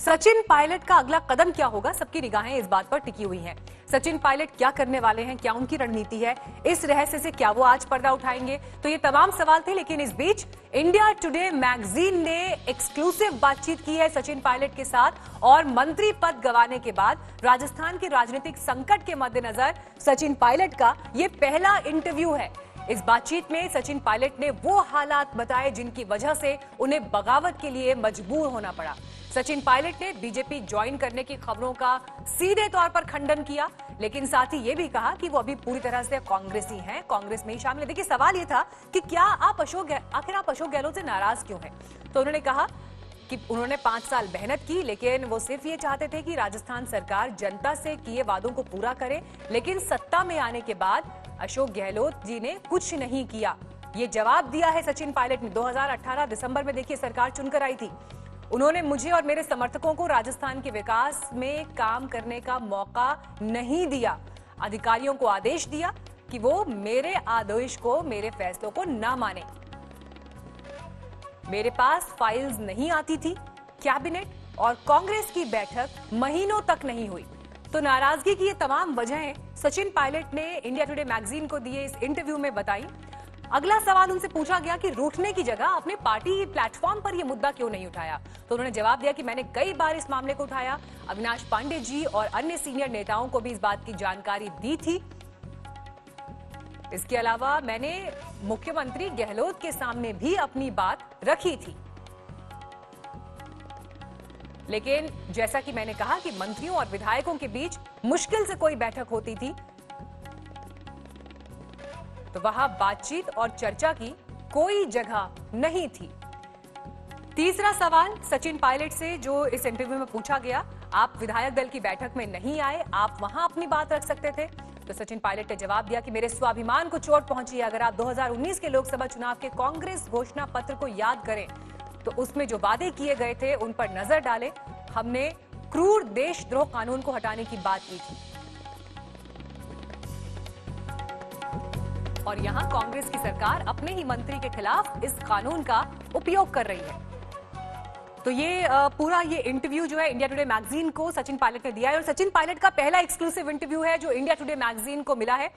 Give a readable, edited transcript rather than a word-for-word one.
सचिन पायलट का अगला कदम क्या होगा, सबकी निगाहें इस बात पर टिकी हुई हैं। सचिन पायलट क्या करने वाले हैं, क्या उनकी रणनीति है, इस रहस्य से क्या वो आज पर्दा उठाएंगे, तो ये तमाम सवाल थे। लेकिन इस बीच इंडिया टुडे मैगजीन ने एक्सक्लूसिव बातचीत की है सचिन पायलट के साथ और मंत्री पद गंवाने के बाद राजस्थान के राजनीतिक संकट के मद्देनजर सचिन पायलट का ये पहला इंटरव्यू है। इस बातचीत में सचिन पायलट ने वो हालात बताए जिनकी वजह से उन्हें बगावत के लिए मजबूर होना पड़ा। सचिन पायलट ने बीजेपी ज्वाइन करने की खबरों का सीधे तौर पर खंडन किया, लेकिन साथ ही ये भी कहा कि वो अभी पूरी तरह से कांग्रेसी हैं, कांग्रेस में ही शामिल है। देखिए, सवाल ये था कि क्या आप आखिर आप अशोक गहलोत से नाराज क्यों हैं? तो उन्होंने कहा कि उन्होंने 5 साल मेहनत की, लेकिन वो सिर्फ ये चाहते थे कि राजस्थान सरकार जनता से किए वादों को पूरा करे, लेकिन सत्ता में आने के बाद अशोक गहलोत जी ने कुछ नहीं किया। ये जवाब दिया है सचिन पायलट ने। 2018 दिसंबर में देखिए सरकार चुनकर आई थी। उन्होंने मुझे और मेरे समर्थकों को राजस्थान के विकास में काम करने का मौका नहीं दिया। अधिकारियों को आदेश दिया कि वो मेरे आदेश को, मेरे फैसलों को ना माने। मेरे पास फाइल्स नहीं आती थी। कैबिनेट और कांग्रेस की बैठक महीनों तक नहीं हुई। तो नाराजगी की ये तमाम वजहें सचिन पायलट ने इंडिया टुडे मैगजीन को दिए इस इंटरव्यू में बताई। अगला सवाल उनसे पूछा गया कि रूठने की जगह अपने पार्टी प्लेटफॉर्म पर यह मुद्दा क्यों नहीं उठाया, तो उन्होंने जवाब दिया कि मैंने कई बार इस मामले को उठाया। अविनाश पांडे जी और अन्य सीनियर नेताओं को भी इस बात की जानकारी दी थी। इसके अलावा मैंने मुख्यमंत्री गहलोत के सामने भी अपनी बात रखी थी, लेकिन जैसा कि मैंने कहा कि मंत्रियों और विधायकों के बीच मुश्किल से कोई बैठक होती थी, तो वहां बातचीत और चर्चा की कोई जगह नहीं थी। तीसरा सवाल सचिन पायलट से जो इस इंटरव्यू में पूछा गया, आप विधायक दल की बैठक में नहीं आए, आप वहां अपनी बात रख सकते थे। तो सचिन पायलट ने जवाब दिया कि मेरे स्वाभिमान को चोट पहुंची है। अगर आप 2019 के लोकसभा चुनाव के कांग्रेस घोषणा पत्र को याद करें तो उसमें जो वादे किए गए थे उन पर नजर डालें। हमने क्रूर देशद्रोह कानून को हटाने की बात की थी और यहां कांग्रेस की सरकार अपने ही मंत्री के खिलाफ इस कानून का उपयोग कर रही है। तो ये पूरा ये इंटरव्यू जो है इंडिया टुडे मैगजीन को सचिन पायलट ने दिया है और सचिन पायलट का पहला एक्सक्लूसिव इंटरव्यू है जो इंडिया टुडे मैगजीन को मिला है।